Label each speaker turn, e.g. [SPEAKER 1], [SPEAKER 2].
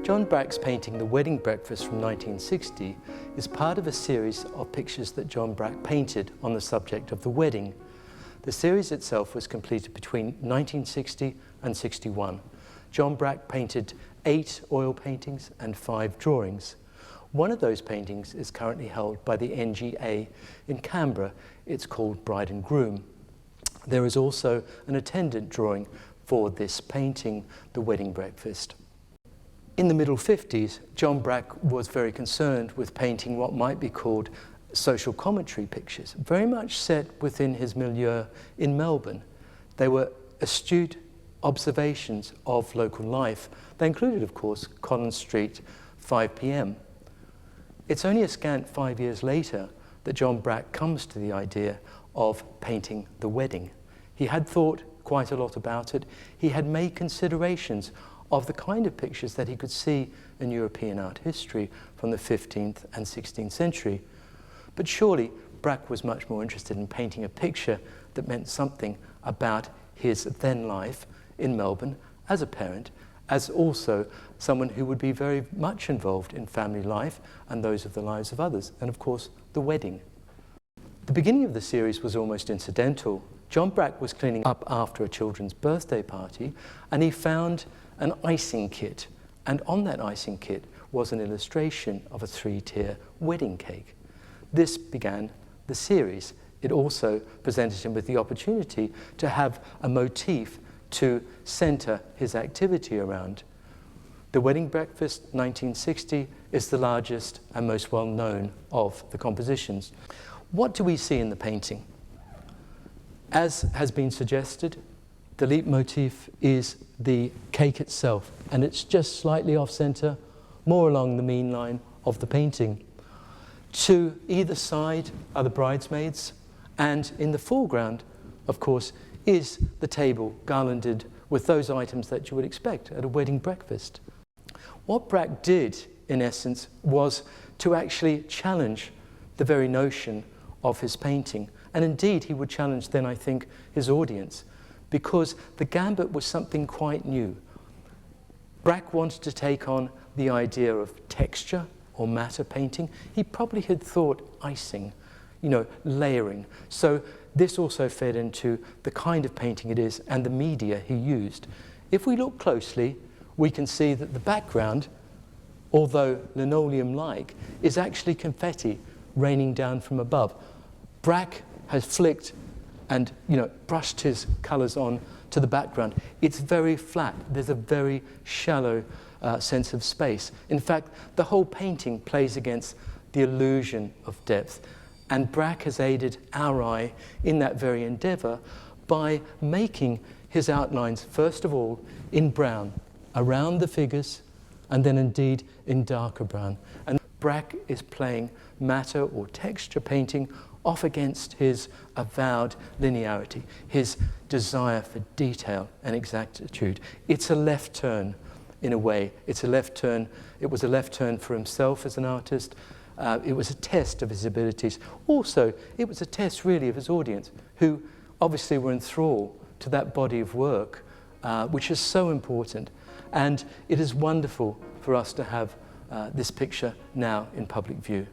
[SPEAKER 1] John Brack's painting The Wedding Breakfast from 1960 is part of a series of pictures that John Brack painted on the subject of the wedding. The series itself was completed between 1960 and 61. John Brack painted 8 oil paintings and 5 drawings. One of those paintings is currently held by the NGA in Canberra. It's called Bride and Groom. There is also an attendant drawing for this painting, The Wedding Breakfast. In the middle 50s, John Brack was very concerned with painting what might be called social commentary pictures, very much set within his milieu in Melbourne. They were astute observations of local life. They included, of course, Collins Street, 5 p.m. It's only a scant 5 years later that John Brack comes to the idea of painting the wedding. He had thought quite a lot about it. He had made considerations of the kind of pictures that he could see in European art history from the 15th and 16th century. But surely Brack was much more interested in painting a picture that meant something about his then life in Melbourne as a parent, as also someone who would be very much involved in family life and those of the lives of others, and of course the wedding. The beginning of the series was almost incidental. John Brack was cleaning up after a children's birthday party and he found an icing kit, and on that icing kit was an illustration of a 3-tier wedding cake. This began the series. It also presented him with the opportunity to have a motif to center his activity around. The Wedding Breakfast 1960 is the largest and most well known of the compositions. What do we see in the painting? As has been suggested, the leitmotif is the cake itself, and it's just slightly off-center, more along the mean line of the painting. To either side are the bridesmaids, and in the foreground, of course, is the table garlanded with those items that you would expect at a wedding breakfast. What Brack did, in essence, was to actually challenge the very notion of his painting, and indeed he would challenge then, I think, his audience, because the gambit was something quite new. Brack wanted to take on the idea of texture or matter painting. He probably had thought icing, layering. So this also fed into the kind of painting it is and the media he used. If we look closely, we can see that the background, although linoleum-like, is actually confetti raining down from above. Brack has flicked and brushed his colours on to the background. It's very flat. There's a very shallow sense of space. In fact, the whole painting plays against the illusion of depth. And Brack has aided our eye in that very endeavour by making his outlines, first of all, in brown, around the figures, and then indeed in darker brown. And Brack is playing matter or texture painting off against his avowed linearity, his desire for detail and exactitude. It's a left turn, in a way. It's a left turn. It was a left turn for himself as an artist. It was a test of his abilities. Also, it was a test, really, of his audience, who obviously were enthralled to that body of work, which is so important. And it is wonderful for us to have this picture now in public view.